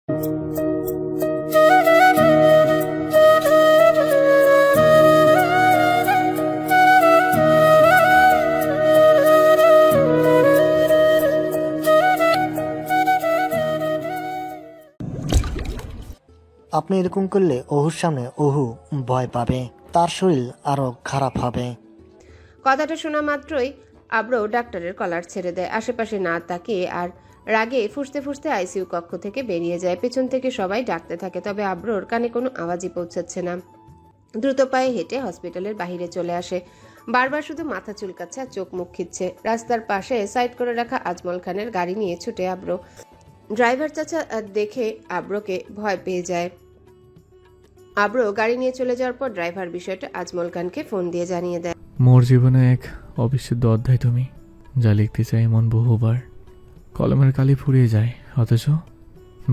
আপনি এরকম করলে অহুর সামনে অহু ভয় পাবে, তার শরীর আরো খারাপ হবে। কথাটা শোনা মাত্রই আব্র ডাক্তারের কলার ছেড়ে দেয়, আশেপাশে না তাকিয়ে আর রাগে ফুঁসতে ফুঁসতে আইসিইউ কক্ষ থেকে বেরিয়ে যায়। পেছন থেকে সবাই ডাকতে থাকে, তবে আব্রর কানে কোনো আওয়াজই পৌঁছাচ্ছে না। দ্রুত পায়ে হেঁটে হসপিটালের বাহিরে চলে আসে। বারবার শুধু মাথা চুলকাচ্ছে আর চোখ মুখ খিচ্ছে। রাস্তার পাশে সাইড করে রাখা আজমল খানের গাড়ি নিয়ে ছুটে আব্র। ড্রাইভার চাচা দেখে আব্রকে ভয় পেয়ে যায়। আব্র গাড়ি নিয়ে চলে যাওয়ার পর ড্রাইভার বিষয়টা আজমল খানকে ফোন দিয়ে জানিয়ে দেয়। মোর জীবনে এক অবিচ্ছেদ্য অধ্যায় তুমি, যা লিখতে চাই মন বহুবার। কলমের কালি ফুরিয়ে যায়, অথচ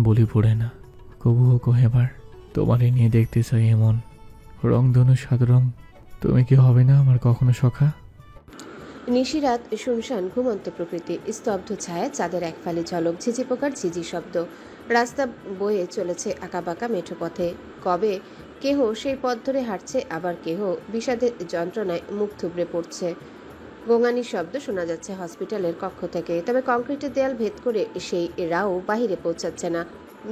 বলি পড়ে না। কবুও কহেবার তোমারই নিয়ে দেখতে চাই এমন রংধনু সাত রং, তুমি কি হবে না আমার কখনো সখা? নিশিরাত শুনশান, ঘুমন্ত প্রকৃতি, স্তব্ধ ছায়া, চাঁদের এক ফালি ঝলক, ঝিঝি পোকার ঝিঝি শব্দ। রাস্তা বয়ে চলেছে আঁকাবাঁকা মেঠো পথে। কবে কেহ সেই পথ ধরে হাঁটছে, আবার কেহ বিষাদের যন্ত্রণায় মুখ থুবড়ে পড়ছে। গোঙানির শব্দ শোনা যাচ্ছে হসপিটালের কক্ষ থেকে, তবে কংক্রিটের দেয়াল ভেদ করে সেই রাও বাহিরে পৌঁছাচ্ছে না।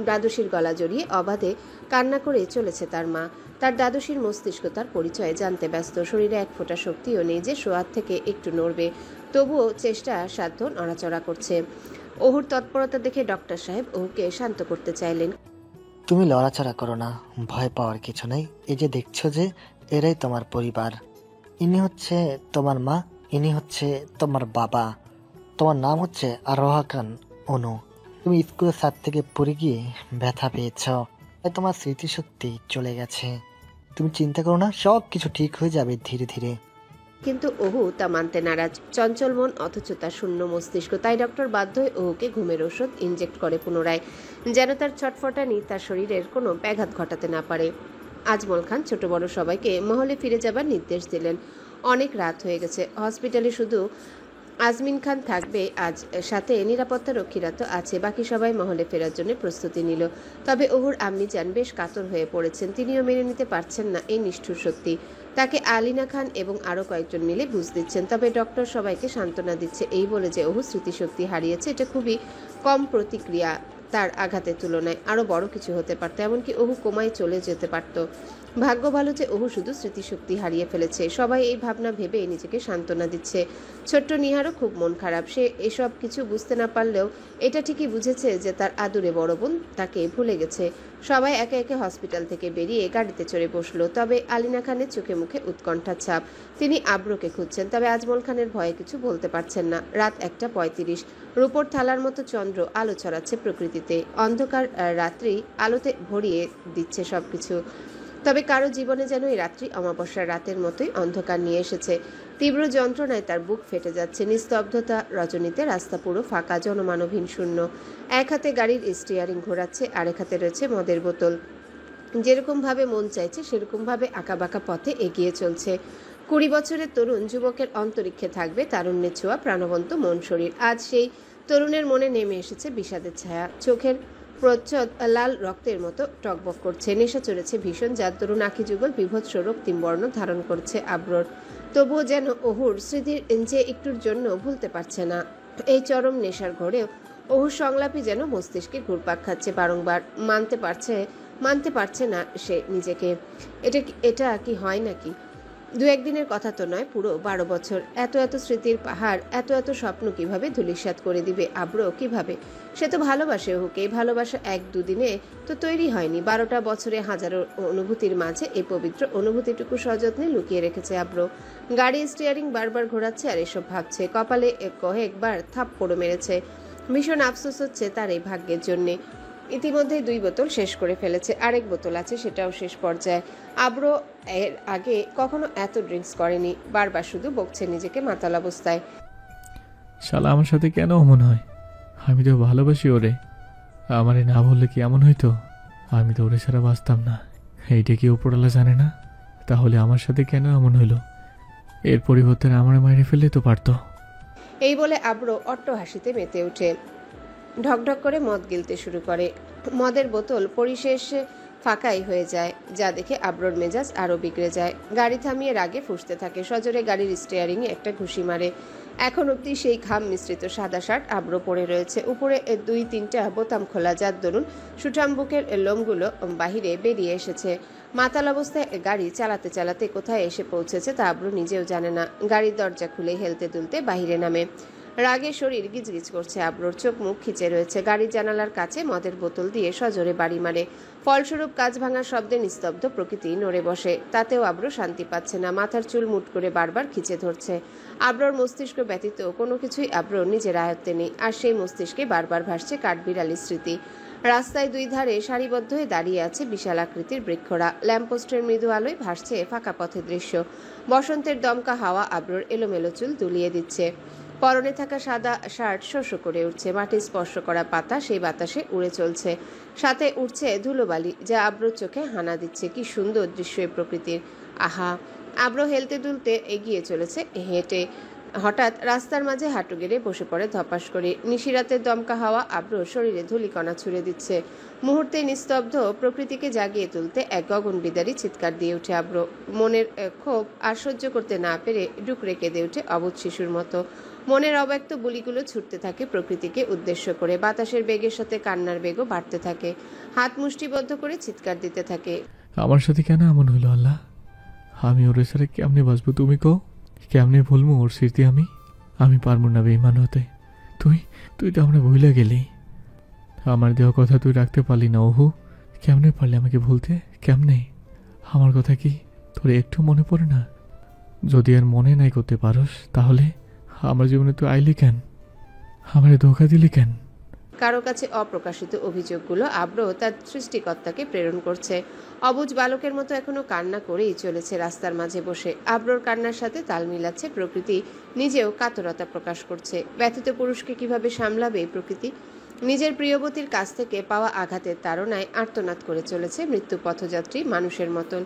দ্বাদশীর গলা জড়িয়ে অবাধে কান্না করে চলেছে তার মা। তার দ্বাদশীর মস্তিষ্ক তার পরিচয় জানতে ব্যস্ত। শরীরে এক ফোঁটা শক্তিও নেই যে শোয়ার থেকে একটু নড়বে, তবুও চেষ্টা সাধ্য নড়াচড়া করছে। অহুর তৎপরতা দেখে ডক্টর সাহেব ওহুকে শান্ত করতে চাইলেন। তুমি লড়াচড়া করো না, ভয় পাওয়ার কিছু নেই। এই যে দেখছো যে এরাই তোমার পরিবার। ইনি হচ্ছে তোমার মা, ইনি হচ্ছে তোমার বাবা। তোমার নাম হচ্ছে আরোহা খান অনু। তুমি স্কুলের ছাদ থেকে পড়ে গিয়ে ব্যথা পেয়েছ, তাই তোমার স্মৃতিশক্তি চলে গেছে। তুমি চিন্তা করো না, সব কিছু ঠিক হয়ে যাবে ধীরে ধীরে। কিন্তু ওহু তা মানতে নারাজ। চঞ্চল মন অথচ তার শূন্য মস্তিষ্ক, তাই ডক্টর বাধ্য হয়ে ওহুকে ঘুমের ওষুধ ইনজেক্ট করে পুনরায়, যেন তার ছটফটানি তার শরীরের কোনো ব্যাঘাত ঘটাতে না পারে। আজমল খান ছোট বড় সবাইকে মহলে ফিরে যাবার নির্দেশ দিলেন। অনেক রাত হয়ে গেছে। হসপিটালে শুধু আজমিন খান থাকবে আজ, সাথে নিরাপত্তা রক্ষীরা তো আছে। বাকি সবাই মহলে ফেরার জন্য প্রস্তুতি নিল। তবে ওহুর আম্মি যান বেশ কাতর হয়ে পড়েছেন। তিনিও মেনে নিতে পারছেন না এই নিষ্ঠুর সত্যি। তাকে আলিনা খান এবং আরও কয়েকজন মিলে বুঝ দিচ্ছেন, তবে ডক্টর সবাইকে সান্ত্বনা দিচ্ছে এই বলে যে ওহু স্মৃতিশক্তি হারিয়েছে এটা খুবই কম প্রতিক্রিয়া তার আঘাতের তুলনায়। আরও বড় কিছু হতে পারত, এমনকি ওহু কোমায় চলে যেতে পারত। ভাগ্য ভালো যে ওহু শুধু স্মৃতিশক্তি হারিয়ে ফেলেছে। সবাই এই ভাবনা ভেবে নিজেকে সান্ত্বনা দিচ্ছে। ছোট্ট নিহারও খুব মন খারাপ। সে এসব কিছু বুঝতে না পারলেও এটা ঠিকই বুঝেছে যে তার আদুরে বড় বোন তাকে ভুলে গেছে। সবাই একে একে হসপিটাল থেকে বেরিয়ে গাড়িতে চড়ে বসলো। তবে আলিনা খানের চোখে মুখে উৎকণ্ঠার ছাপ। তিনি আব্রকে খুঁজছেন, তবে আজমল খানের ভয়ে কিছু বলতে পারছেন না। রাত 1:35। রূপোর থালার মতো চন্দ্র আলো ছড়াচ্ছে প্রকৃতিতে। অন্ধকার রাত্রি আলোতে ভরিয়ে দিচ্ছে সবকিছু। তবে কারো জীবনে যেন এই রাত্রি অমাবস্যার রাতের মতোই অন্ধকার নিয়ে এসেছে। তীব্র যন্ত্রণায় তার বুক ফেটে যাচ্ছে। নিস্তব্ধতা রজনীতে রাস্তা পুরো ফাঁকা, জনমানবহীন শূন্য। এক হাতে গাড়ির স্টিয়ারিং ঘোরাচ্ছে, আরেক হাতে রয়েছে মদের বোতল। যেরকমভাবে মন চাইছে সেরকমভাবে আঁকাবাঁকা পথে এগিয়ে চলছে। 20 বছরের তরুণ যুবকের অন্তরিক্ষে থাকবে তারুণ্যের ছোঁয়া, প্রাণবন্ত মন শরীর। আজ সেই তরুণের মনে নেমে এসেছে বিষাদের ছায়া। চোখের প্রচ্ছদ লাল রক্তের মতো টকবক করছে। নেশা চড়েছে ভীষণ, যার তরুণ আঁখি যুগল বিভৎস রক্তিম বর্ণ ধারণ করছে আব্রর। তবুও যেন ওহুর স্মৃতির যে একটুর জন্য ভুলতে পারছে না। এই চরম নেশার ঘোরেও ওহুর সংলাপই যেন মস্তিষ্কে ঘুরপাক খাচ্ছে বারংবার। মানতে পারছে না সে নিজেকে। এটা কি হয় নাকি? 2-1 দিনের কথা তো নয়, পুরো 12 বছর। এত এত স্মৃতির পাহাড়, এত এত স্বপ্ন কিভাবে ধূলিসাৎ করে দিবে আব্র? কিভাবে? সে তো ভালোবাসে ওহুকে। ভালোবাসা 1-2 দিনে তো তৈরি হয়নি। 12টা বছরে হাজারো অনুভূতির মাঝে এই পবিত্র অনুভূতিটুকু সযত্নে লুকিয়ে রেখেছে আব্র। গাড়ি স্টিয়ারিং বারবার ঘোরাচ্ছে আর এসব ভাবছে। কপালে কয়েকবার থাপ্পড়ও মেরেছে। ভীষণ আফসোস হচ্ছে তার এই ভাগ্যের জন্যে। ইতিমধ্যে 2 বোতল শেষ করে ফেলেছে, আরেক বোতল আছে, সেটাও শেষ পর্যায়ে। আব্র এর আগে কখনো এত ড্রিঙ্কস করেনি। বারবার শুধু বকছে নিজেকে মাতাল অবস্থায়। শালা আমার সাথে কেন অমন হয়? আমি তো ভালোবাসি ওরে। আমারে না বললে কি এমন হইতো? আমি তো ওরে ছাড়া বাঁচতাম না। এইটা কি উপরওয়ালা জানে না? তাহলে আমার সাথে কেন এমন হইলো? এর পরিবর্তে আমার মাইরে ফেললে তো পারতো। এই বলে আব্র অট্ট হাসিতে মেতে ওঠে। ঢকঢক করে মদ গিলতে শুরু করে। মদের বোতল পরিশেষ ফাঁকাই হয়ে যায়, যা দেখে আব্রোর মেজাজ আরো বিগড়ে যায়। গাড়ি থামিয়ে রাগে ফুঁসতে থাকে, সজোরে গাড়ির স্টিয়ারিংয়ে একটা ঘুষি মারে। এখন অবধি সেই ঘাম মিশ্রিত সাদা শার্ট আব্রো পরে রয়েছে, উপরে 2-3টা বোতাম খোলা, যার দরুন সুঠাম বুকের লোমগুলো বাহিরে বেরিয়ে এসেছে। মাতাল অবস্থায় গাড়ি চালাতে চালাতে কোথায় এসে পৌঁছেছে তা আব্রো নিজেও জানে না। গাড়ির দরজা খুলে হেলতে দুলতে বাহিরে নামে। রাগে শরীর গিজগিজ করছে আব্রোর, চোখ মুখ খিচে রয়েছে। গাড়ির জানালার কাছে মদের বোতল দিয়ে সজোরে বাড়ি মারে। ফলস্বরূপ কাঁচ ভাঙার শব্দে নিস্তব্ধ প্রকৃতি নড়ে বসে। তাতেও আব্রো শান্তি পাচ্ছে না, মাথার চুল মুট করে বারবার খিচে ধরছে। আব্রোর মস্তিষ্ক ব্যতীত কোনো কিছুই আব্রোর নিজের আয়ত্তে নেই, আর সেই মস্তিষ্কে বারবার ভাসছে কাঠবিড়ালির স্মৃতি। রাস্তায় দুই ধারে সারিবদ্ধ হয়ে দাঁড়িয়ে আছে বিশাল আকৃতির বৃক্ষরা। ল্যাম্পপোস্টের মৃদু আলোয় ভাসছে ফাঁকা পথের দৃশ্য। বসন্তের দমকা হাওয়া আব্রোর এলোমেলো চুল দুলিয়ে দিচ্ছে। পরনে থাকা সাদা শার্ট শোষো করে উঠছে। মাটি স্পর্শ করা পাতা সেই বাতাসে উড়ে চলছে, সাথে উঠছে ধুলোবালি, যা আব্রোর চোখে হানা দিচ্ছে। কি সুন্দর দৃশ্য এই প্রকৃতির! আহা! আব্রো হেলতে দুলতে এগিয়ে চলেছে হেঁটে। হঠাৎ রাস্তার মাঝে হাঁটু গেড়ে বসে পড়ে ধপাস করে। নিশিরাতের দমকা হাওয়া আব্রোর শরীরে ধূলিকণা ছুঁড়ে দিচ্ছে। মুহূর্তে নিস্তব্ধ প্রকৃতিকে জাগিয়ে তুলতে এক গগনবিদারী চিৎকার দিয়ে উঠে আব্রো। মনের ক্ষোভ আর সহ্য করতে না পেরে ডুকরে কেঁদে উঠে অবুঝ শিশুর মতো। মনের অব্যক্ত গুলিগুলো ছুটতে থাকে প্রকৃতিকে উদ্দেশ্য করে। বাতাসের বেগের সাথে কান্নার বেগও বাড়তে থাকে। হাত মুষ্টিবদ্ধ করে চিৎকার দিতে থাকে। আমার সাথে কেন এমন হলো আল্লাহ? আমি ওর সাথে কেমনে বাঁচবো তুমি কও? কেমনে ভুলবো ওর স্মৃতি? আমি পারবো না বেঈমান হতে। তুই তো আমরা ভুলে গেলি। আমার দেওয়া কথা তুই রাখতে পারলি না ওহু। কেমনে পারলি আমাকে ভুলতে? কেমনে? আমার কথা কি তোর একটু মনে পড়ে না? যদি আর মনে নাই করতে পারোস, তাহলে আমার জীবনে তুই আইলি কেন? আমারে ধোঁকা দিলি কেন? কারো কাছে অপ্রকাশিত অভিযোগগুলো আব্রো তার সৃষ্টিকর্তাকে প্রেরণ করছে। অবুঝ বালকের মতো এখনো কান্না করেই চলেছে রাস্তার মাঝে বসে। আব্রোর কান্নার সাথে তাল মিলাচ্ছে প্রকৃতি, নিজেও কাতরতা প্রকাশ করছে। ব্যথিত পুরুষকে কিভাবে সামলাবে এই প্রকৃতি? নিজের প্রিয়বতীর কাছ থেকে পাওয়া আঘাতের তাড়নায় আর্তনাদ করে চলেছে মৃত্যু পথযাত্রী মানুষের মতন।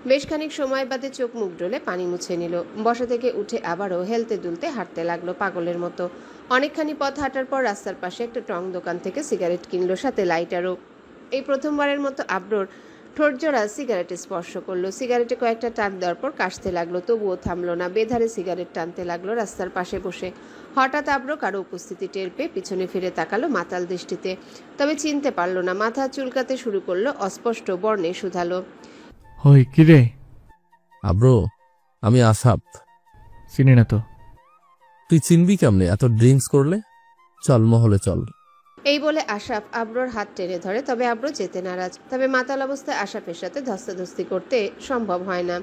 বেশ খানিক সময় বাদে চোখ মুখ ডলে পানি মুছে নিল। বসা থেকে উঠে আবারও হেলতে দুলতে হাঁটতে লাগলো পাগলের মতো। অনেকখানি পথ হাঁটার পর রাস্তার পাশে একটা টং দোকান থেকে সিগারেট কিনলো, সাথে লাইটারও। এই প্রথমবারের মতো আব্রোর ঠোঁটজোড়া সিগারেটে স্পর্শ করলো। সিগারেটে কয়েকটা টান দেওয়ার পর কাশতে লাগলো, তবুও থামলো না। বেধারে সিগারেট টানতে লাগলো রাস্তার পাশে বসে। হঠাৎ আব্রো কারো উপস্থিতি টের পেয়ে পিছনে ফিরে তাকালো মাতাল দৃষ্টিতে, তবে চিনতে পারলো না। মাথা চুলকাতে শুরু করলো, অস্পষ্ট বর্ণে শুধালো, হই কি রে? আব্রো, আমি আসাপ। চিনি না তো। তুই চিনবি কেমনে? এত ড্রিঙ্কস করলে? চল মহলে চল। এই বলে আশরাফ আব্রোর হাত টেনে ধরে, তবে আব্রো যেতে নারাজ। তবে মাতাল অবস্থায় আশরাফের সাথে ধস্তাধস্তি করতে সম্ভব হয় না।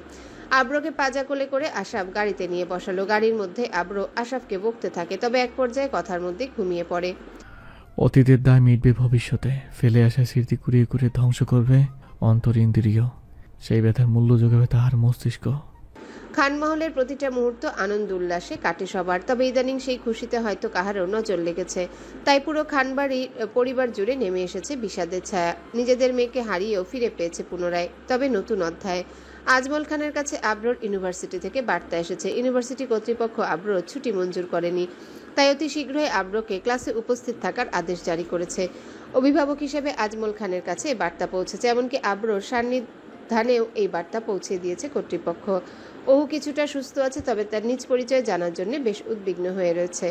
আব্রোকে পাজা কোলে করে আশরাফ গাড়িতে নিয়ে বসালো। গাড়ির মধ্যে আব্রো আশরাফকে বকতে থাকে, তবে এক পর্যায়ে কথার মধ্যে ঘুমিয়ে পড়ে। অতীতের দায় মিটবে ভবিষ্যতে, ফেলে আসা স্মৃতি কুড়িয়ে কুড়িয়ে ধ্বংস করবে অন্তর ইন্দ্রিয়, সেই ব্যথার মূল্য যোগাবে তাহার মস্তিষ্ক। খানমহলের প্রতিটা মুহূর্ত আনন্দ উল্লাসে কাটে সবার, তবে ইদানিং সেই খুশিতে হয়তো কাহারও নজর লেগেছে। তাই পুরো খানবাড়ির পরিবার জুড়ে নেমে এসেছে বিষাদের ছায়া। নিজেদের মেয়েকে হারিয়েও ফিরে পেয়েছে পুনরায়, তবে নতুন অধ্যায়। আজমল খানের কাছে আব্রোর ইউনিভার্সিটি থেকে বার্তা এসেছে। ইউনিভার্সিটি কর্তৃপক্ষ আব্রোর ছুটি মঞ্জুর করেনি, তাই অতি শীঘ্রই আব্রোকে ক্লাসে উপস্থিত থাকার আদেশ জারি করেছে। অভিভাবক হিসেবে আজমল খানের কাছে এই বার্তা পৌঁছেছে, এমনকি আব্রোর সান্নিধ্যানেও এই বার্তা পৌঁছে দিয়েছে কর্তৃপক্ষ। ওহু কিছুটা সুস্থ আছে, তবে তার নিজ পরিচয় জানার জন্য বেশ উদ্বিগ্ন হয়ে রয়েছে।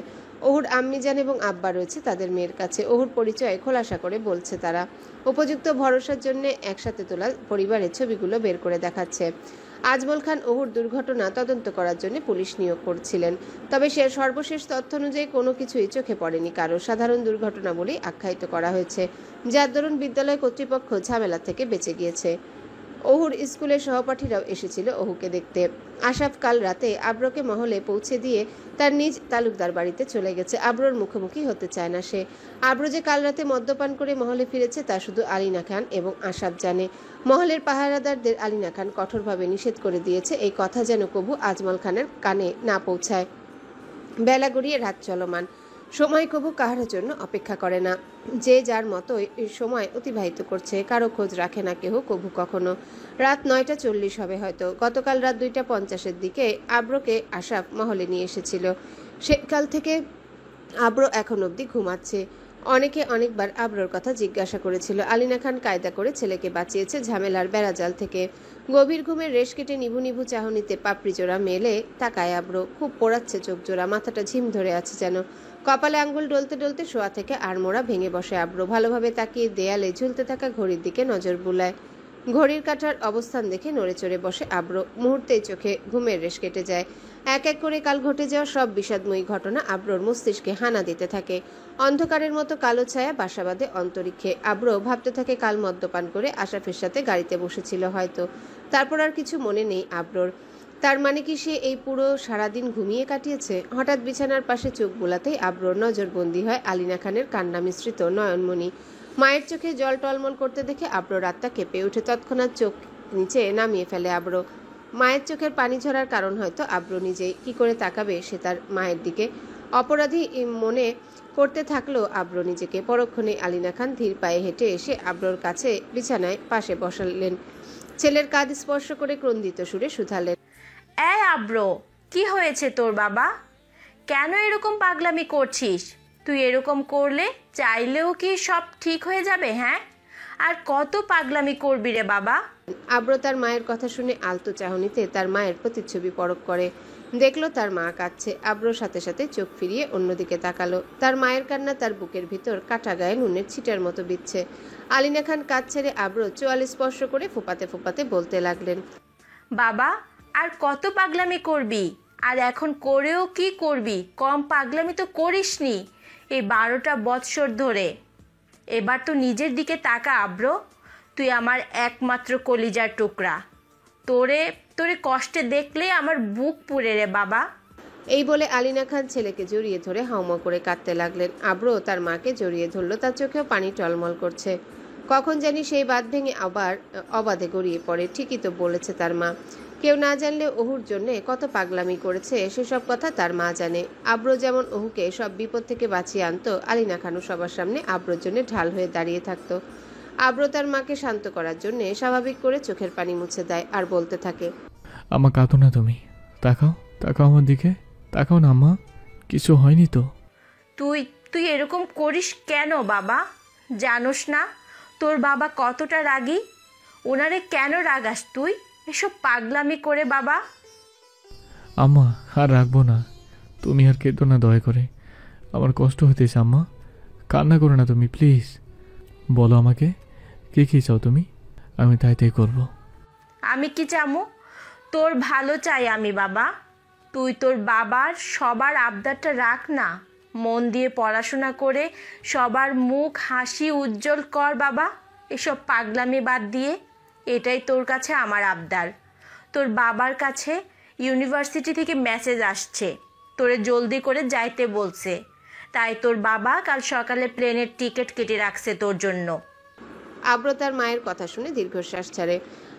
ওহুর আম্মিজান এবং আব্বা রয়েছে তাদের মেয়ের কাছে। ওহুর পরিচয় খোলাসা করে বলছে তারা। উপযুক্ত ভরসার জন্য একসাথে তোলা পরিবারের ছবিগুলো বের করে দেখাচ্ছে। আজমল খান ওহুর দুর্ঘটনা তদন্ত করার জন্য পুলিশ নিয়োগ করছিলেন, তবে সে সর্বশেষ তথ্য অনুযায়ী কোনো কিছুই চোখে পড়েনি কারো। সাধারণ দুর্ঘটনা বলেই আখ্যায়িত করা হয়েছে, যার দরুন বিদ্যালয় কর্তৃপক্ষ ঝামেলা থেকে বেঁচে গিয়েছে। ওহুর স্কুলের সহপাঠীরাও এসেছিল ওহুকে দেখতে। আশরাফ কাল রাতে আব্রোকে মহলে পৌঁছে দিয়ে তার নিজ তালুকদার বাড়িতে চলে গেছে। আব্রোর মুখোমুখি হতে চায় না সে। আব্রো যে কাল রাতে মদ্যপান করে মহলে ফিরেছে তা শুধু আলিনা খান এবং আশরাফ জানে। মহলের পাহারাদারদের আলিনা খান কঠোরভাবে নিষেধ করে দিয়েছে, এই কথা যেন কবু আজমল খানের কানে না পৌঁছায়। বেলা গড়িয়ে রাত চলমান, সময় কবু কাহার জন্য অপেক্ষা করে না। যে যার মতো এই সময় অতিবাহিত করছে, কারো খোঁজ রাখে না কেহ কবু কখনো। রাত 9:40 হবে হয়তো। গতকাল রাত 2:50 দিকে আব্রোকে আশরাফ মহলে নিয়ে এসেছিল। সেকাল থেকে আব্রো এখন অবধি ঘুমাচ্ছে। অনেকে অনেকবার আবরোর কথা জিজ্ঞাসা করেছিল। আলিনা খান কায়দা করে ছেলেকে বাঁচিয়েছে ঝামেলার বেড়াজাল থেকে। গভীর ঘুমের রেশ কেটে নিভু নিভু চাহনিতে পাপড়ি জোড়া মেলে তাকায় আবরো। খুব পোড়াচ্ছে চোখ জোড়া, মাথাটা ঝিম ধরে আছে যেন। কপালে আঙ্গুল ডলতে ডলতে শোয়া থেকে আড়মোড়া ভেঙে বসে আবরো। ভালোভাবে তাকিয়ে দেয়ালে ঝুলতে থাকা ঘড়ির দিকে নজর বুলায়। ঘড়ির কাঁটার অবস্থান দেখে নড়ে চড়ে বসে আবরো। মুহূর্তেই চোখে ঘুমের রেশ কেটে যায়। এক এক করে কাল ঘটে যাওয়া সব বিষাদময়ী ঘটনা আবরোর মস্তিষ্কে হানা দিতে থাকে। অন্ধকারের মতো কালো ছায়া বাসা বাঁধে অন্তরিক্ষে। আবরো ভাবতে থাকে কাল মদ্যপান করে আশাফের সাথে গাড়িতে বসেছিল হয়তো। তারপর আর কিছু মনে নেই আবরোর। তার মানে কি সে এই পুরো সারাদিন ঘুমিয়ে কাটিয়েছে? হঠাৎ বিছানার পাশে চোখ বোলাতেই আবরোর নজরবন্দি হয় আলিনা খানের কান্না মিশ্রিত নয়নমণি। মায়ের চোখে জল টলমল করতে দেখে আবরোর আত্মা কেঁপে উঠে। তৎক্ষণাৎ চোখ নিচে নামিয়ে ফেলে আবরো। মায়ের চোখের পানি ঝরার কারণ হয়তো আবরো নিজেই। কি করে তাকাবে সে তার মায়ের দিকে? অপরাধী মনে করতে থাকলো আবরো নিজেকে। পরক্ষণে আলিনা খান ধীর পায়ে হেঁটে এসে আবরোর কাছে বিছানায় পাশে বসালেন। ছেলের কাঁধ স্পর্শ করে ক্রন্দিত সুরে শুধালেন, এই আব্রো, কি হয়েছে তোর বাবা? কেন এরকম পাগলামি করছিস? তুই এরকম করলে চাইলেও কি সব ঠিক হয়ে যাবে? হ্যাঁ, আর কত পাগলামি করবি রে বাবা? আব্রো তার মায়ের কথা শুনে আলতো চাহনিতে তার মায়ের প্রতিচ্ছবি পরখ করে। দেখলো তার মা কাঁদছে। আব্রোর সাথে সাথে চোখ ফিরিয়ে অন্যদিকে তাকালো। তার মায়ের কান্না তার বুকের ভিতর কাটা গায়ে নুনের ছিটার মতো বিচ্ছে। আলিনা খান কাঁধ ছেড়ে আব্রো চোয়াল স্পর্শ করে ফোপাতে ফোপাতে বলতে লাগলেন, বাবা, আর কত পাগলামি করবি? আর এখন করেও কি করবি? কম পাগলামি তো করিসনি এই 12টা বৎসর ধরে। এবার তো নিজের দিকে তাকা আব্রো। তুই আমার একমাত্র কলিজার টুকরা। তোরে তোরে কষ্টে দেখলে আমার বুক পুড়ে রে বাবা। এই বলে আলিনা খান ছেলেকে জড়িয়ে ধরে হাউমা করে কাঁদতে লাগলেন। আব্রো তার মাকে জড়িয়ে ধরল। তার চোখেও পানি টলমল করছে। কখন জানি সেই বাঁধ ভেঙে আবার অবাধে গড়িয়ে পড়ে। ঠিকই তো বলেছে তার মা। কেউ না জানলে অহুর জন্যে কত পাগলামি করেছে সেসব কথা তার মা জানে। আব্রো যেমন অহুকে সব বিপদ থেকে বাঁচিয়ে আনতো, আলিনা খানও সবার সামনে আব্রোর জন্য ঢাল হয়ে দাঁড়িয়ে থাকতো। আব্রো তার মাকে শান্ত করার জন্য স্বাভাবিক করে চোখের পানি মুছে দেয় আর বলতে থাকে, আমা কাঁদো না তুমি। তাকাও, তাকাও আমার দিকে। তাকাও না আম্মা, কিছু হয়নি তো? তুই তুই এরকম করিস কেন বাবা? জানোস না তোর বাবা কতটা রাগী? ওনারে কেন রাগাস তুই এসব পাগলামি করে বাবা? আম্মা, আর রাখবো না। তুমি আর কেঁদো না দয়া করে। আমার কষ্ট হইতেছে আম্মা। কান্না করো না তুমি, প্লিজ। বলো আমাকে, কি চাও তুমি? আমি তাই তাই করবো। আমি কি চামু? তোর ভালো চাই আমি বাবা। তুই তোর বাবার সবার আবদারটা রাখ না। মন দিয়ে পড়াশোনা করে সবার মুখ হাসি উজ্জ্বল কর বাবা। এসব পাগলামি বাদ দিয়ে। এটাই তোর কাছে আমার আবদার। তোর বাবার কাছে ইউনিভার্সিটি থেকে মেসেজ আসছে, তোরে জলদি করে যাইতে বলছে। তাই তোর বাবা কাল সকালে প্লেনের টিকিট কেটে রাখছে তোর জন্য। আব্রো তার মায়ের কথা শুনে দীর্ঘশ্বাস ছাড়ে।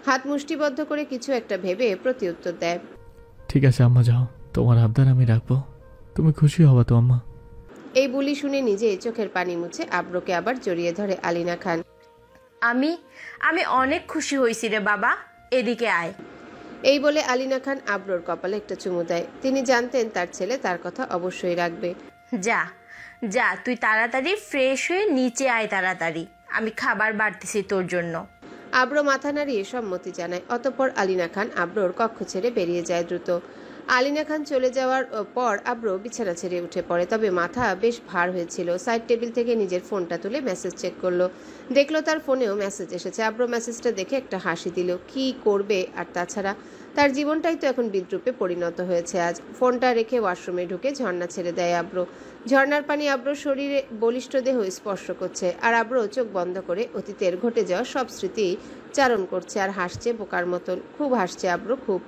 হাত মুষ্টিবদ্ধ করে কিছু একটা ভেবে প্রতিউত্তর দেয়, ঠিক আছে আম্মা, যাও। তোমার আবদার আমি রাখবো। তুমি খুশি হবা তো আম্মা? এই বুলি শুনে নিজে চোখের পানি মুছে আব্রোকে আবার জড়িয়ে ধরে আলিনা খান। আমি আমি অনেক খুশি হয়েছি রে বাবা। এদিকে আয়। এই বলে আলিনা খান আব্রোর কপালে একটা চুমু দেয়। তিনি জানতেন তার ছেলে তার কথা অবশ্যই রাখবে। যা যা, তুই তাড়াতাড়ি ফ্রেশ হয়ে নিচে আয় তাড়াতাড়ি। আমি খাবার বাড়তেছি তোর জন্য। আব্রো মাথা নাড়িয়ে সম্মতি জানায়। অতঃপর আলিনা খান আব্রোর কক্ষ ছেড়ে বেরিয়ে যায় দ্রুত। আলিনা খান চলে যাওয়ার পর আব্রো বিছানা ছেড়ে উঠে পড়ে। তবে মাথা বেশ ভার হয়েছিল। সাইড টেবিল থেকে নিজের ফোনটা তুলে মেসেজ চেক করলো। দেখলো তার ফোনেও মেসেজ এসেছে। আব্রো মেসেজটা দেখে একটা হাসি দিল। কি করবে আর? তাছাড়া তার জীবনটাই তো এখন বিদ্রূপে পরিণত হয়েছে আজ। ফোনটা রেখে ওয়াশরুমে ঢুকে ঝর্ণা ছেড়ে দেয় আব্রো। ঝর্ণার পানি আব্রোর শরীরে বলিষ্ঠ দেহ স্পর্শ করছে। আর আব্রো চোখ বন্ধ করে অতীতের ঘটে যাওয়া সব স্মৃতি চারণ করছে আর হাসছে বোকার মতন। খুব হাসছে আব্রো, খুব।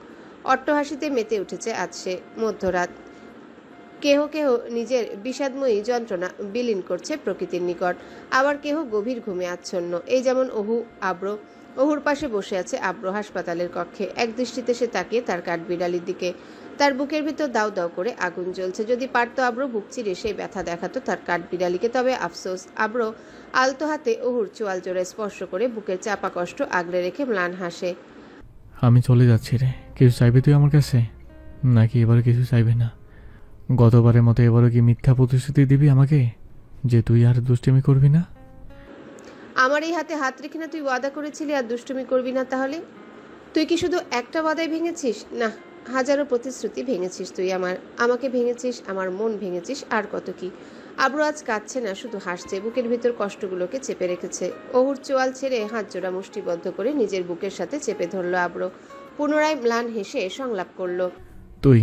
অট্টহাসিতে মেতে উঠেছে আজ সে। মধ্যরাত। কেহ কেহ নিজের বিষাদময়ী যন্ত্রণা বিলীন করছে প্রকৃতির নিকট, আবার কেহ গভীর ঘুমে আচ্ছন্ন। এই যেমন অহু। আব্রো অহুর পাশে বসে আছে আব্রো হাসপাতালের কক্ষে। এক দৃষ্টিতে সে তাকিয়ে তার কাঠবিড়ালির দিকে। তার বুকের ভিতর দাউ দাউ করে আগুন জ্বলছে। যদি পারতো আব্রো বুক চিরে সেই ব্যথা দেখাতো তার কাঠবিড়ালিকে। তবে আফসোস। আব্রো আলতো হাতে অহুর চোয়াল জোড়া স্পর্শ করে বুকের চাপা কষ্ট আগলে রেখে ম্লান হাসে। আমি চলে যাচ্ছি রে। কিছু চাইবে তুই আমার কাছে, নাকি এবারে কিছু চাইবে না? গতবারের মতো এবারও কি মিথ্যা প্রতিশ্রুতি দিবি আমাকে? যে তুই আর দুষ্টিমি করবি না? আমার এই হাতে হাত রেখে না তুই ওয়াদা করেছিলি আর দুষ্টুমি করবি না, তাহলে তুই কি শুধু একটা ওয়াদাই ভেঙেছিস? না, হাজারো প্রতিশ্রুতি ভেঙেছিস তুই। আমাকে ভেঙেছিস, আমার মন ভেঙেছিস, আর কত কি। আব্র আজ কাঁদছে না, শুধু হাসছে, বুকের ভিতর কষ্টগুলোকে চেপে রেখেছে। অহুর চোয়াল ছেড়ে হাত জোড়া মুষ্টিবদ্ধ করে নিজের বুকের সাথে চেপে ধরল আব্র। পুনরায় ম্লান হেসে সংলাপ করলো, তুই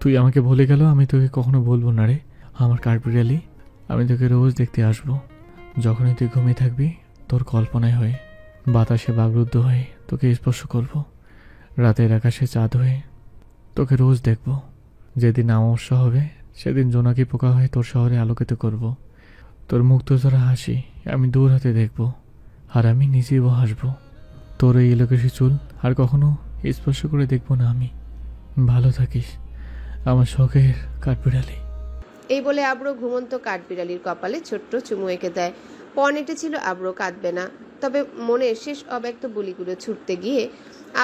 তুই আমাকে ভুলে গেল আমি তোকে কখনো বলবো না রে আমার কাঠবিড়ালি। আমি তোকে রোজ দেখতে আসবো, যখনই তুই ঘুমিয়ে থাকবি তোর কল্পনায় হয়ে, বাতাসে বাগরুদ্ধ হয়ে তোকে স্পর্শ করব, রাতের আকাশে চাঁদ হয়ে তোকে রোজ দেখব। যেদিন অমাবস্যা হবে সেদিন জোনাকি পোকা হয়ে তোর শহরে আলোকিত করব। তোর মুক্ত ধরা হাসি আমি দূর হাতে দেখব, আর আমি নিজেও হাসবো। তোর এই এলোকেশি চুল আর কখনো স্পর্শ করে দেখব না আমি। ভালো থাকিস আমার শখের কাঠবিড়ালি। এই বলে আব্র ঘুমন্ত কাঠবিড়ালির কপালে ছোট্ট চুমু এঁকে দেয়। পণ এঁটেছিল আব্র কাঁদবে না, তবে মনে শেষ অব্যক্ত বুলিগুলো ছুটতে গিয়ে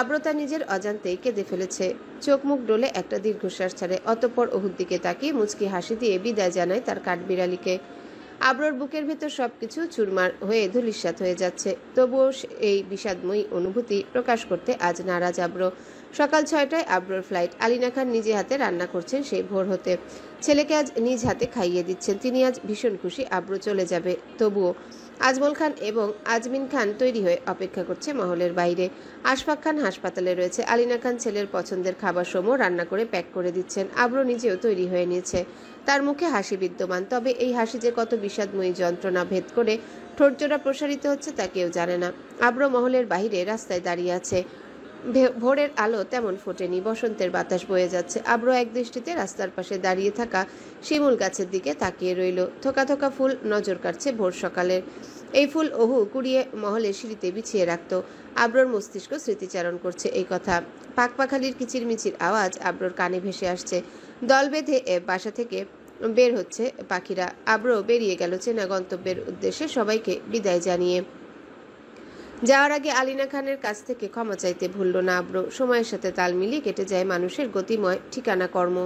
আব্র তার নিজের অজান্তেই কেঁদে ফেলেছে। চোখ মুখ ডলে একটা দীর্ঘশ্বাস ছাড়ে, অতঃপর অহুর দিকে তাকিয়ে মুচকি হাসি দিয়ে বিদায় জানায় তার কাঠবিড়ালিকে। আব্রর বুকের ভেতর সবকিছু চুরমার হয়ে ধূলিসাৎ হয়ে যাচ্ছে, তবুও এই বিষাদময়ী অনুভূতি প্রকাশ করতে আজ নারাজ আব্র। সকাল 6টায় আব্রর ফ্লাইট। আলিনা খান নিজে হাতে রান্না করছেন সেই ভোর হতে, ছেলেকে আজ নিজ হাতে খাইয়ে দিচ্ছেন। তিনি আজ ভীষণ খুশি আব্র চলে যাবে। তবুও আজমল খান এবং আজমিন খান তৈরি হয়ে অপেক্ষা করছে মহলের বাইরে। আশফাক খান হাসপাতালে রয়েছে। আলিনা খান ছেলের পছন্দের খাবার সমূহ রান্না করে প্যাক করে দিচ্ছেন। আব্র নিজেও তৈরি হয়ে নিয়েছে, তার মুখে হাসি বিদ্যমান, তবে এই হাসি যে কত বিষাদময়ী যন্ত্রণা ভেদ করে ঠোঁটজোড়া প্রসারিত হচ্ছে তা কেউ জানে না। আব্র মহলের বাইরে রাস্তায় দাঁড়িয়ে আছে। ভোরের আলো তেমন ফোটেনি, বসন্তের বাতাস বয়ে যাচ্ছে। আব্র এক দৃষ্টিতে রাস্তার পাশে দাঁড়িয়ে থাকা শিমুল গাছের দিকে তাকিয়ে রইল। থোকা থোকা ফুল নজর কাটছে ভোর সকালের। এই ফুল অহু কুড়িয়ে মহলের সিঁড়িতে বিছিয়ে রাখত। আব্রর মস্তিষ্ক স্মৃতিচারণ করছে এই কথা। পাখপাখালির কিচিরমিচির আওয়াজ আব্রর কানে ভেসে আসছে। দল বেঁধে বাসা থেকে বের হচ্ছে পাখিরা। আব্র বেরিয়ে গেল চেনা গন্তব্যের উদ্দেশ্যে, সবাইকে বিদায় জানিয়ে। যাওয়ার আগে আলিনা খানের কাছ থেকে ক্ষমা চাইতে ভুলল না আব্র। সময়ের সাথে তাল মিলিয়ে কেটে যায় মানুষের গতিময় ঠিকানা কর্ম।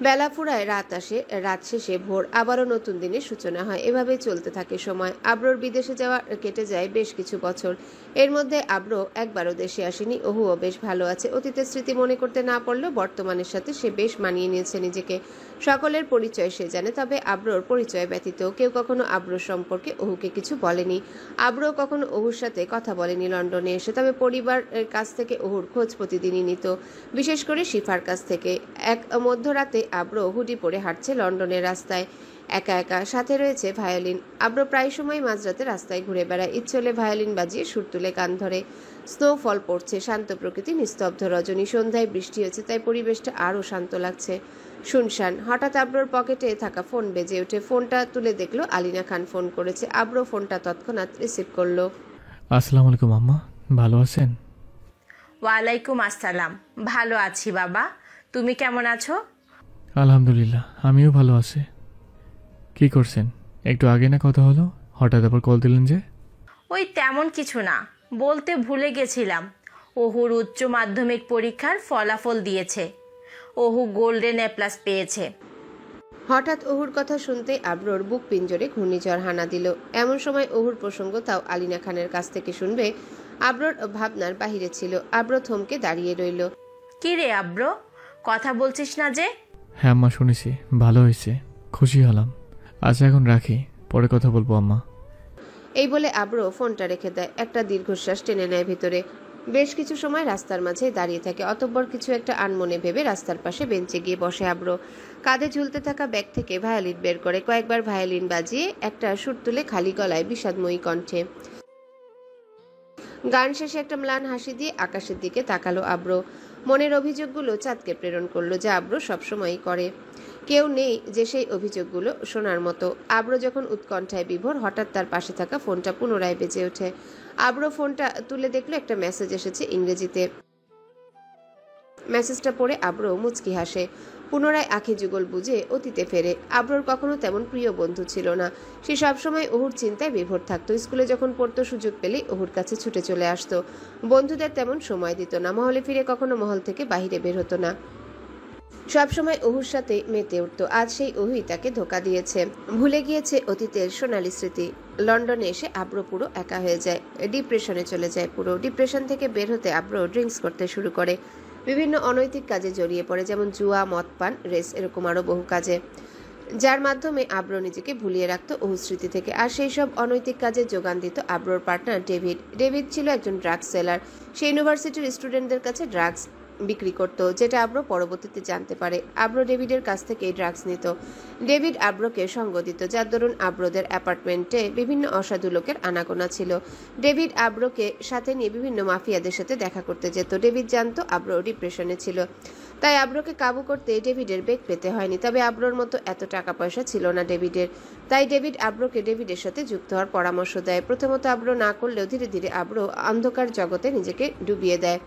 বেলা ফুরায় রাত আসে, রাত শেষে ভোর, আবারও নতুন দিনের সূচনা হয়। এভাবে চলতে থাকে সময়। আব্রর বিদেশে যাওয়া কেটে যায় বেশ কিছু বছর। এর মধ্যে আব্র একবারও দেশে আসেনি। অহুও বেশ ভালো আছে। অতীতের স্মৃতি মনে করতে না পারলেও বর্তমানের সাথে সে বেশ মানিয়ে নিয়েছে নিজেকে। সকলের পরিচয় সে জানে, তবে আব্রর পরিচয় ব্যতীত কেউ কখনো আব্রর সম্পর্কে অহুকে কিছু বলেনি। আব্র কখনো অহুর সাথে কথা বলেনি লন্ডনে এসে, তবে পরিবারের কাছ থেকে অহুর খোঁজ প্রতিদিনই নিত, বিশেষ করে শিফার কাছ থেকে। এক মধ্যরাতে আব্র হুডি পরে হাঁটছে লন্ডনের রাস্তায় একা একা, সাথে রয়েছে ভায়োলিন। আব্র প্রায় সময় মাঝরাতে রাস্তায় ঘুরে বেড়ায়, ইচ্ছে হলে ভায়োলিন বাজিয়ে সুর তুলে গান ধরে। স্নোফল পড়ছে, শান্ত প্রকৃতি, নিস্তব্ধ রজনী। সন্ধ্যায় বৃষ্টি হয়েছে, তাই পরিবেশটা আরও শান্ত লাগছে, শুনশান। হঠাৎ আব্রর পকেটে থাকা ফোন বেজে ওঠে। ফোনটা তুলে দেখলো আলিনা খান ফোন করেছে। আব্র ফোনটা তৎক্ষণাৎ রিসিভ করলো। আসসালামু আলাইকুম আম্মা, ভালো আছেন? ওয়ালাইকুম আসসালাম, ভালো আছি বাবা, তুমি কেমন আছো? আলহামদুলিল্লাহ, আমিও ভালো আছি। কি করছেন? একটু আগে না কথা হলো, হঠাৎ আবার কল দিলেন যে? ওই তেমন কিছু না, বলতে ভুলে গেছিলাম। অহুর উচ্চ মাধ্যমিক পরীক্ষার ফলাফল দিয়েছে। অহু গোল্ডেন এ প্লাস পেয়েছে। হঠাৎ অহুর কথা শুনতে আব্রর বুক পিঞ্জরে ঘূর্ণিঝড় হানা দিল। এমন সময় অহুর প্রসঙ্গ, তাও আলিনা খানের কাছ থেকে শুনবে, আব্রর ভাবনার বাহিরে ছিল। আব্র থমকে দাঁড়িয়ে রইল। কি রে আব্র, কথা বলছিস না যে? হ্যাঁ আম্মা, শুনেছি, ভালো হয়েছে, খুশি হলাম। আচ্ছা এখন রাখি, পরে কথা বলবো আম্মা। এই বলে আব্র ফোনটা রেখে দেয়। একটা দীর্ঘশ্বাস টেনে নেয় ভিতরে। বেশ কিছু সময় রাস্তার মাঝে দাঁড়িয়ে থাকে। অতঃপর কিছু একটা আনমনে ভেবে রাস্তার পাশে বেঞ্চে গিয়ে বসে আব্র। কাঁধে ঝুলতে থাকা ব্যাগ থেকে ভায়োলিন বের করে কয়েকবার ভায়োলিন বাজিয়ে একটা সুর তুলে খালি গলায় বিষাদময়ী কণ্ঠে গান শেষে একটা ম্লান হাসি দিয়ে আকাশের দিকে তাকালো আব্র। মনের অভিযোগগুলো চাঁদকে প্রেরণ করলো, যা আব্র সবসময়ই করে। কেউ নেই যে সেই অভিযোগগুলো শোনার মতো। আব্র যখন উৎকণ্ঠায় বিভোর, হঠাৎ তার পাশে থাকা ফোনটা পুনরায় বেজে ওঠে। আব্র ফোনটা তুলে দেখলো একটা মেসেজ এসেছে ইংরেজিতে। মেসেজটা পড়ে আব্র মুচকি হাসে। পুনরায় আঁখি যুগল বুঝে অতীতে ফেরে। আব্রর কখনো তেমন প্রিয় বন্ধু ছিল না। সে সবসময় অহুর চিন্তায় বিভোর থাকতো। স্কুলে যখন পড়তো, সুযোগ পেলেই অহুর কাছে ছুটে চলে আসতো। বন্ধুদের তেমন সময় দিত না। মহলে ফিরে কখনো মহল থেকে বাহিরে বের হতো না। সবসময় ওহুর সাথে মেতে উঠত, আজ সেই ওহুই তাকে ধোকা দিয়েছে। ভুলে গিয়েছে অতীতের সোনালী স্মৃতি। লন্ডনে এসে আব্র পুরো একা হয়ে যায়, ডিপ্রেশনে চলে যায়। পুরো ডিপ্রেশন থেকে বের হতে আব্র ড্রিঙ্কস করতে শুরু করে, বিভিন্ন অনৈতিক কাজে জড়িয়ে পড়ে, যেমন জুয়া, মদ পান, রেস, এরকম আরও বহু কাজে, যার মাধ্যমে আব্র নিজেকে ভুলিয়ে রাখত ওহু স্মৃতি থেকে। আর সেই সব অনৈতিক কাজে যোগান দিত আব্রোর পার্টনার ডেভিড। ডেভিড ছিল একজন ড্রাগস সেলার। সে ইউনিভার্সিটির স্টুডেন্টদের কাছে ড্রাগস বিক্রি করত, যেটা আব্র পরবর্তীতে জানতে পারে। আব্র ডেভিডের কাছ থেকে ড্রাগস নিত। ডেভিড আব্রকে সঙ্গ দিত, যার দরুন আব্রদের অ্যাপার্টমেন্টে বিভিন্ন অসাধু লোকের আনাগোনা ছিল। ডেভিড আব্রকে সাথে নিয়ে বিভিন্ন মাফিয়াদের সাথে দেখা করতে যেত। ডেভিড জানতো আব্র ডিপ্রেশনে ছিল, তাই আব্রকে কাবু করতে ডেভিডের বেগ পেতে হয়নি। তবে আব্রোর মতো এত টাকা পয়সা ছিল না ডেভিডের, তাই ডেভিড আব্রোকে ডেভিডের সাথে যুক্ত হওয়ার পরামর্শ দেয়। প্রথমত আব্র না করলেও ধীরে ধীরে আব্রো অন্ধকার জগতে নিজেকে ডুবিয়ে দেয়।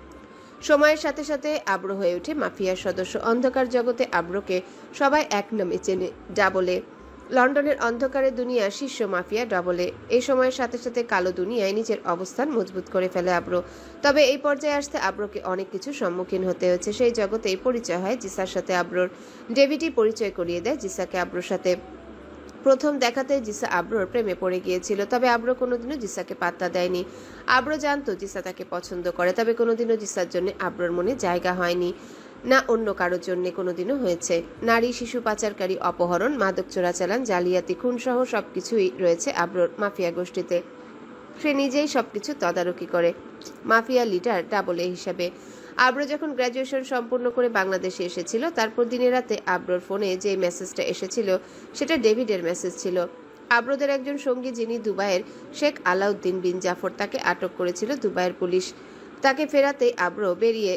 সময়ের সাথে সাথে আব্র হয়ে ওঠে মাফিয়ার সদস্য। অন্ধকার জগতে আব্রকে সবাই এক নামে চেনে, ডাবলে। লন্ডনের অন্ধকারের দুনিয়ার শীর্ষ মাফিয়া ডাবলে। এই সময়ের সাথে সাথে কালো দুনিয়ায় নিজের অবস্থান মজবুত করে ফেলে আব্র। তবে এই পর্যায়ে আসতে আব্রকে অনেক কিছু সম্মুখীন হতে হয়েছে। সেই জগতেই পরিচয় হয় জিসার সাথে আব্রোর। ডেভিডই পরিচয় করিয়ে দেয় জিসাকে আব্রোর সাথে। প্রথম দেখাতে জিসা আব্রোর প্রেমে পড়ে গিয়েছিল, তবে আব্রো কোনোদিনও জিসাকে পাত্তা দেয়নি। আব্রো জানতো জিসা তাকে পছন্দ করে, তবে কোনোদিনও জিসার জন্য আব্রোর মনে জায়গা হয়নি, না অন্য কারোর জন্য কোনোদিনও হয়েছে। নারী, শিশু পাচারকারী, অপহরণ, মাদক চোরাচালান, জালিয়াতি, খুনসহ সবকিছুই রয়েছে আব্রোর মাফিয়া গোষ্ঠীতে। সে নিজেই সবকিছু তদারকি করে, মাফিয়া লিডার ডাবলে হিসাবে। আব্র যখন গ্র্যাজুয়েশন সম্পূর্ণ করে বাংলাদেশে এসেছিল, তারপর দিনে রাতে আব্রোর ফোনে যে মেসেজটা এসেছিল সেটা ডেভিডের মেসেজ ছিল। আব্রোদের একজন সঙ্গী, যিনি দুবাইয়ের শেখ আলাউদ্দিন বিন জাফর, তাকে আটক করেছিল দুবাইয়ের পুলিশ। তাকে ফেরাতে আব্রো বেরিয়ে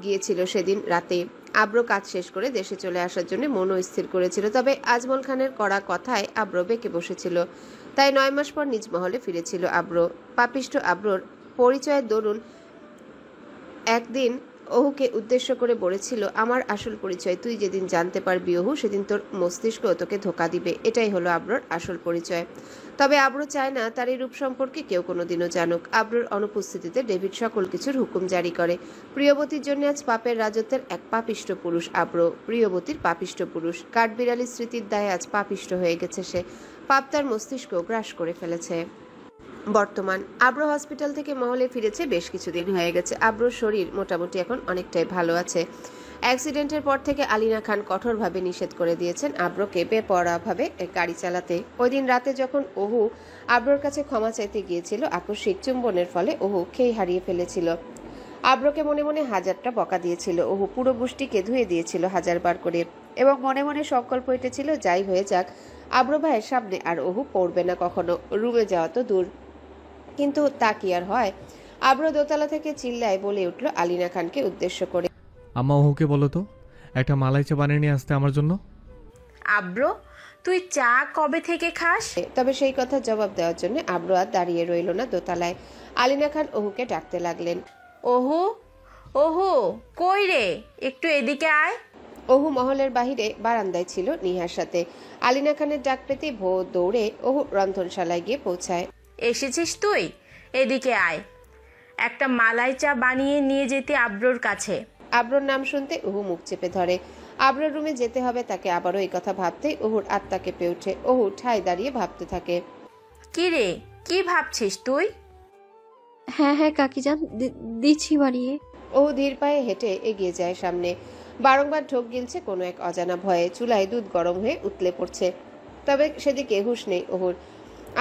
গিয়েছিল সেদিন রাতে। আব্রো কাজ শেষ করে দেশে চলে আসার জন্য মনও স্থির করেছিল, তবে আজমল খানের কড়া কথায় আব্রো বেঁকে বসেছিল। তাই 9 মাস পর নিজ মহলে ফিরেছিল আব্রো। পাপিষ্ঠ আব্রোর পরিচয়ের দরুন একদিন ওহুকে উদ্দেশ্য করে বলেছিল, আমার আসল পরিচয় তুই যেদিন জানতে পারবি ওহু, সেদিন তোর মস্তিষ্ক তোকে ধোকা দিবে। এটাই হলো আব্রোর আসল পরিচয়। তবে আব্রো চায় না তার এই রূপ সম্পর্কে কেউ কোনোদিনও জানুক। আব্রোর অনুপস্থিতিতে ডেভিড সকল কিছুর হুকুম জারি করে। প্রিয়বতীর জন্য আজ পাপের রাজত্বের এক পাপিষ্ঠ পুরুষ আব্রো। প্রিয়বতীর পাপিষ্ঠ পুরুষ। কাঠবিড়ালির স্মৃতির দায়ে আজ পাপিষ্ঠ হয়ে গেছে সে। পাপ তার মস্তিষ্ক গ্রাস করে ফেলেছে। বর্তমান আব্রো হসপিটাল থেকে মহলে ফিরেছে বেশ কিছুদিন হয়ে গেছে। আব্রোর শরীর মোটামুটি এখন অনেকটাই ভালো আছে। অ্যাক্সিডেন্টের পর থেকে আলিনা খান কঠোরভাবে নিষেধ করে দিয়েছেন আব্রোকে বেপরোয়াভাবে গাড়ি চালাতে। ওই দিন রাতে যখন ওহু আব্রোর কাছে ক্ষমা চাইতে গিয়েছিল, আকস্মিক চুম্বনের ফলে ওহু খেই হারিয়ে ফেলেছিল। আব্রোকে মনে মনে হাজারটা বকা দিয়েছিল ওহু, পুরো গোষ্ঠীকে ধুয়ে দিয়েছিল 1000 বার করে, এবং মনে মনে সংকল্প এঁটেছিল যাই হয়ে যাক আব্রো ভাইয়ের সামনে আর ওহু পড়বে না কখনো। রুমে যাওয়া তো দূর, কিন্তু তা কি আর হয়। আব্রো দোতলা থেকে চিল্লায় বলে উঠল আলিনা খানকে উদ্দেশ্য করে, আম্মা ওহুকে বলো তো একটা মালাই চা বানিয়ে নিয়ে আসতে আমার জন্য। আব্রো, তুই চা কবে থেকে খাস? তবে সেই কথা জবাব দেওয়ার জন্য আব্রো আর দাঁড়িয়ে রইল না দোতলায়। আলিনা খান ওহুকে ডাকতে লাগলেন, ওহু, ওহু, কই রে, একটু এদিকে আয়। ওহু মহলের বাহিরে বারান্দায় ছিল নিহার সাথে। আলিনা খানের ডাক পেতে ভোর দৌড়ে ওহু রন্ধনশালায় গিয়ে পৌঁছায়। এসেছিস তুই, এদিকে আয়, একটা মালাই চা বানিয়ে নিয়ে যেতে আব্রোর কাছে। আব্রোর নাম শুনতে ওহু মুখ চেপে ধরে। আব্রোর রুমে যেতে হবে তাকে। আবারও এই কথা ভাবতেই ওহুর আত্মা কেঁপে ওঠে। ওহু ঠায় দাঁড়িয়ে ভাবতে থাকে, কি রে, কি ভাবছিস তুই? হ্যাঁ হ্যাঁ কাকিজান, দিচ্ছি বানিয়ে। ওহু ধীর পায়ে হেঁটে এগিয়ে যায় সামনে। বারংবার ঢোক গিলছে কোনো এক অজানা ভয়ে। চুলায় দুধ গরম হয়ে উতলে পড়ছে, তবে সেদিকে হুঁশ নেই ওহুর।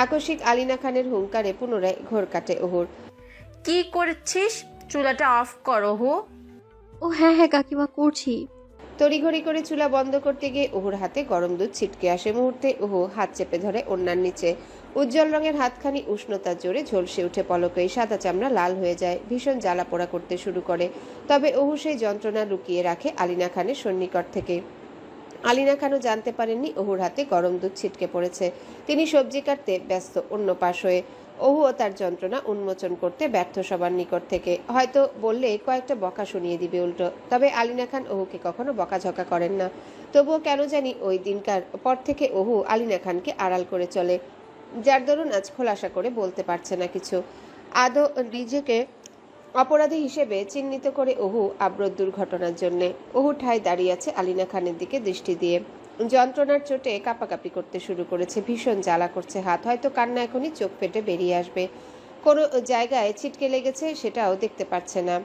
আকস্মিক আলিনা খানের হুঙ্কারে পুনরায় ঘোর কাটে ওহুর। কি করছিস? চুলাটা অফ কর ওহু। ও হ্যাঁ হ্যাঁ কাকিমা, করছি। তড়িঘড়ি করে চুলা বন্ধ করতে গিয়ে ওহুর হাতে গরম দুধ ছিটকে আসে। মুহূর্তে ওহু হাত চেপে ধরে ওড়নার নিচে। উজ্জ্বল রঙের হাতখানি উষ্ণতার জোরে ঝলসে উঠে পলকেই সাদা চামড়া লাল হয়ে যায়। ভীষণ জ্বালা পোড়া করতে শুরু করে। তবে ওহু সেই যন্ত্রণা লুকিয়ে রাখে আলিনা খানের সন্নিকট থেকে। আলিনা খানও জানতে পারেননি ওহুর হাতে গরম দুধ ছিটকে পড়েছে। তিনি সবজি কাটতে ব্যস্ত অন্য পাশ হয়ে। ওহুও তার যন্ত্রণা উন্মোচন করতে ব্যর্থ সবার নিকট থেকে। হয়তো বললে কয়েকটা বকা শুনিয়ে দিবে উল্টো। তবে আলিনা খান ওহুকে কখনো বকাঝকা করেন না। তবুও কেন জানি ওই দিনকার পর থেকে ওহু আলিনা খানকে আড়াল করে চলে, যার দরুন আজ খোলাসা করে বলতে পারছে না কিছু। আদৌ নিজেকে অপরাধী হিসেবে চিহ্নিত করে অহু আব্রর দুর্ঘটনার জন্য। অহু ঠায় দাঁড়িয়ে আছে আলিনা খানের দিকে দৃষ্টি দিয়ে। যন্ত্রণার চোটে কাঁপাকাঁপি করতে শুরু করেছে, ভীষণ জ্বালা করছে হাত, হয়তো কান্না এখনই চোখ ফেটে বেরিয়ে আসবে। কোনো জায়গায় ছিটকে লেগেছে, সেটাও দেখতে পাচ্ছে না।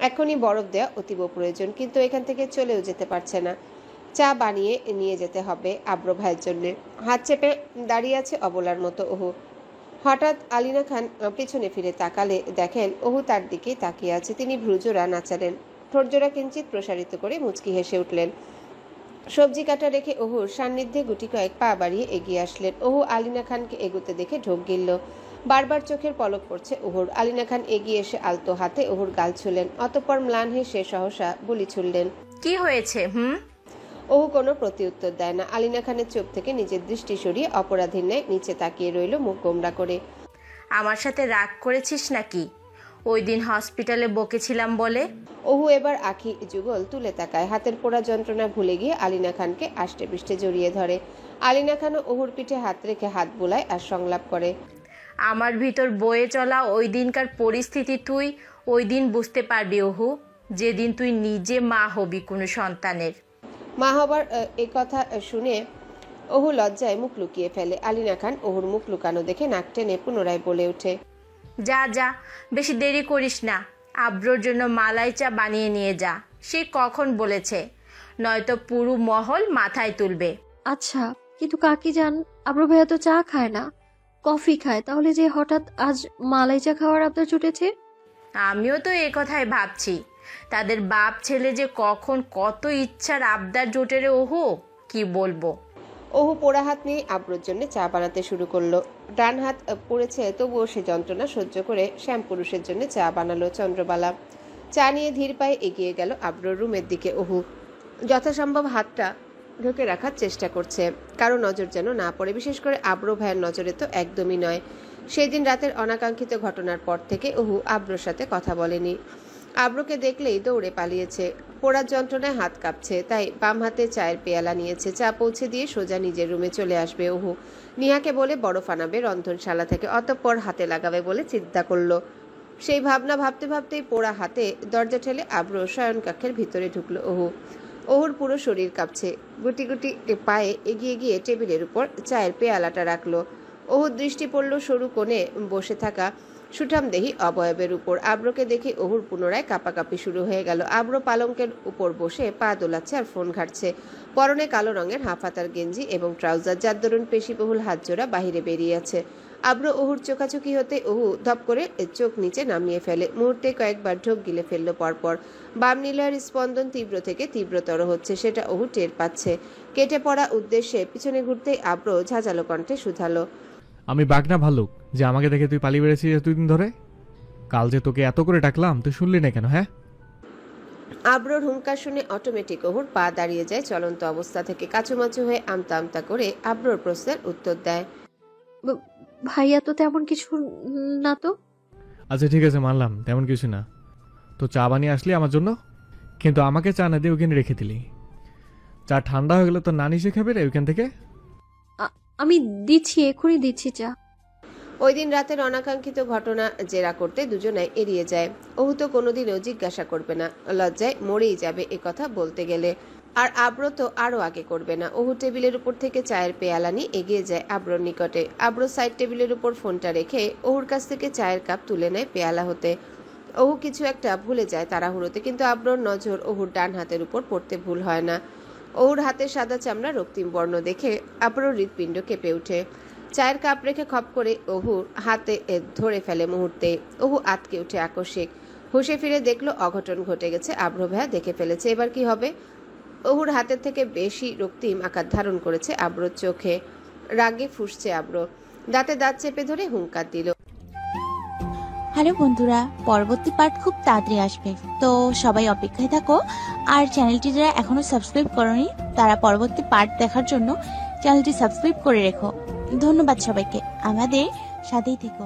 এখনই বরফ দেওয়া অতীব প্রয়োজন, কিন্তু এখান থেকে চলেও যেতে পারছে না। চা বানিয়ে নিয়ে যেতে হবে আব্র ভাইয়ের জন্য। হাত চেপে দাঁড়িয়ে আছে অবলার মতো অহু। হঠাৎ আলিনা খান পিছনে ফিরে তাকালে দেখেন অহু তার দিকেই তাকিয়ে আছে। তিনি ভ্রুজোড়া নাচালেন, ঠোঁটজোড়া কিঞ্চিত প্রসারিত করে মুচকি হেসে উঠলেন। সবজি কাটা রেখে অহুর সান্নিধ্যে গুটি কয়েক পা বাড়িয়ে এগিয়ে আসলেন। অহু আলিনা খানকে এগোতে দেখে ঢোক গিলল। বারবার চোখের পলক পড়ছে অহুর। আলিনা খান এগিয়ে এসে আলতো হাতে অহুর গাল ছুলেন, অতঃপর ম্লান হেসে সহসা বুলি ছুড়লেন। কি হয়েছে? অহু কোনো প্রতিউত্তর দেয় না। আলিনা খানের চোখ থেকে নিজের দৃষ্টি সরিয়ে অপরাধীর ন্যায় নিচে তাকিয়ে রইল মুখ গোমরা করে। আমার সাথে রাগ করেছিস নাকি ওই দিন হসপিটালে বকেছিলাম বলে? অহু এবার আঁখি যুগল তুলে তাকায়। হাতের পোড়া যন্ত্রণা ভুলে গিয়ে আলিনা খানকে আষ্টে পৃষ্ঠে জড়িয়ে ধরে। আলিনা খানও অহুর পিঠে হাত রেখে হাত বুলায় আর সংলাপ করে। আমার ভিতর বয়ে চলা ওই দিনকার পরিস্থিতি তুই ওই দিন বুঝতে পারবি অহু, যেদিন তুই নিজে মা হবি কোনো সন্তানের। মা হবার এ কথা শুনে অহু লজ্জায় মুখ লুকিয়ে ফেলে। আলিনা খান অহুর মুখ লুকানো দেখে নাক টেনে পুনরায় বলে ওঠে, যা যা, বেশি দেরি করিস না। আব্রোর জন্য মালাই চা বানিয়ে নিয়ে যা। সে কখন বলেছে, নয়তো পুরো মহল মাথায় তুলবে। আচ্ছা, কিন্তু কাকি জান, আব্র ভাইয়া তো চা খায় না, কফি খায়, তাহলে যে হঠাৎ আজ মালাই চা খাওয়ার আবদার জুটেছে? আমিও তো এ কথাই ভাবছি, তাদের বাপ ছেলে যে কখন কত ইচ্ছার আবদার জোটে রে ওহু, কি বলবো। অহু পোড়া হাত নিয়ে আব্রোর জন্য চা বানাতে শুরু করলো। ডান হাত পড়েছে, তবুও সে যন্ত্রণা সহ্য করে শ্যাম পুরুষের জন্য চা বানালো চন্দ্রবালা। চা নিয়ে ধীর পায়ে এগিয়ে গেল আব্রোর রুমের দিকে। অহু যথাসম্ভব হাতটা ঢোকে রাখার চেষ্টা করছে, কারো নজর যেন না পড়ে, বিশেষ করে আব্র ভাইয়ের নজরে তো একদমই নয়। সেই দিন রাতের অনাকাঙ্ক্ষিত ঘটনার পর থেকে অহু আব্রোর সাথে কথা বলেনি। আব্রোকে দেখলেই দৌড়ে পালিয়েছে। পোড়ার যন্ত্রণায় হাত কাঁপছে, তাই বাম হাতে চায়ের পেয়ালা নিয়েছে। চা পৌঁছে দিয়ে সোজা নিজের রুমে চলে আসবে অহু। নিহাকে বলে বরফ আনাবে রন্ধনশালা থেকে, অতঃপর হাতে লাগাবে বলে চিন্তা করলো। সেই ভাবনা ভাবতে ভাবতেই পোড়া হাতে দরজা ঠেলে আব্র শয়নকক্ষের ভিতরে ঢুকলো অহু। অহুর পুরো শরীর কাঁপছে। গুটি গুটি পায়ে এগিয়ে গিয়ে টেবিলের উপর চায়ের পেয়ালাটা রাখলো। অহুর দৃষ্টি পড়ল সরু কোণে বসে থাকা সুঠামদেহী অবয়বের উপর। আব্রকে দেখে অহুর পুনরায় কাঁপাকাঁপি শুরু হয়ে গেল। আব্র পালঙ্কের উপর বসে পা দোলাচ্ছে আর ফোন ঘাটছে। পরনে কালো রঙের হাফহাতার গেঞ্জি এবং ট্রাউজার, যার দরুন পেশিবহুল হাতজোড়া বাহিরে বেরিয়ে আছে। আব্র অহুর চোখাচোখি হতে অহু ধপ করে চোখ নিচে নামিয়ে ফেলে। মুহূর্তে কয়েকবার ঢোক গিলে ফেলল পরপর। বাম নিলয়ের স্পন্দন তীব্র থেকে তীব্রতর হচ্ছে, সেটা অহু টের পাচ্ছে। কেটে পড়া উদ্দেশ্যে পিছনে ঘুরতেই আব্র ঝাঁঝালো কণ্ঠে শুধালো, আমি বাঘনা ভাল্লুক যে আমাকে দেখে তুই পালিয়ে বেড়েছিস এতদিন ধরে? কাল যে তোকে এত করে ডাকলাম, তুই শুনলি না কেন? হ্যাঁ? আব্রোর হুঙ্কার শুনে অটোমেটিক অহুর পা দাঁড়িয়ে যায় চলন্ত অবস্থা থেকে। কাচুমাচু হয়ে আমতা আমতা করে আব্রোর প্রশ্নের উত্তর দেয়, ভাইয়া তো তেমন কিছু না তো। আচ্ছা ঠিক আছে, মানলাম তেমন কিছু না। তো চা বানিয়ে আসলি আমার জন্য, কিন্তু আমাকে চা না দিয়ে ওখানে রেখে দিলি। চা ঠান্ডা হয়ে গেলে তো নানি সে খাবে রে ওইখান থেকে। আমি দিচ্ছি, এখনই দিচ্ছি চা। ওই দিন রাতের অনাকাঙ্ক্ষিত ঘটনা জেরা করতে দুজনাই এড়িয়ে যায়। অহু তো কোনোদিনও জিজ্ঞাসা করবে না, লজ্জায় মরেই যাবে এ কথা বলতে গেলে। আর আব্র তো আরো আগে করবে না। অহু টেবিলের উপর থেকে চায়ের পেয়ালা নিয়ে এগিয়ে যায় আব্রর নিকটে। আব্র সাইড টেবিলের উপর ফোনটা রেখে অহুর কাছ থেকে চায়ের কাপ তুলে নেয় পেয়ালা হতে। অহু কিছু একটা ভুলে যায় তাড়াহুড়োতে, কিন্তু আব্রর নজর অহুর ডান হাতের উপর পড়তে ভুল হয় না। অহুর হাতের সাদা চামড়া রক্তিম বর্ণ দেখে আব্রর হৃৎপিণ্ড কেঁপে ওঠে। চায়ের কাপ রেখে খপ করে অহুর হাতে ধরে ফেলে মুহূর্তে। অহু আতকে উঠে আকস্মিক হুঁশে ফিরে দেখলো অঘটন ঘটে গেছে। আব্র ভাইয়া দেখে ফেলেছে। এবার কি হবে? অহুর হাতের থেকে বেশি রক্তিম আকার ধারণ করেছে আব্রর চোখে। রাগে ফুঁসছে আব্র, দাঁতে দাঁত চেপে ধরে হুঙ্কার দিল, হ্যালো বন্ধুরা, পরবর্তী পার্ট খুব তাড়াতাড়ি আসবে, তো সবাই অপেক্ষায় থাকো। আর চ্যানেলটি যারা এখনো সাবস্ক্রাইব করোনি, তারা পরবর্তী পার্ট দেখার জন্য চ্যানেলটি সাবস্ক্রাইব করে রেখো। ধন্যবাদ সবাইকে, আমাদের সাথেই থেকো।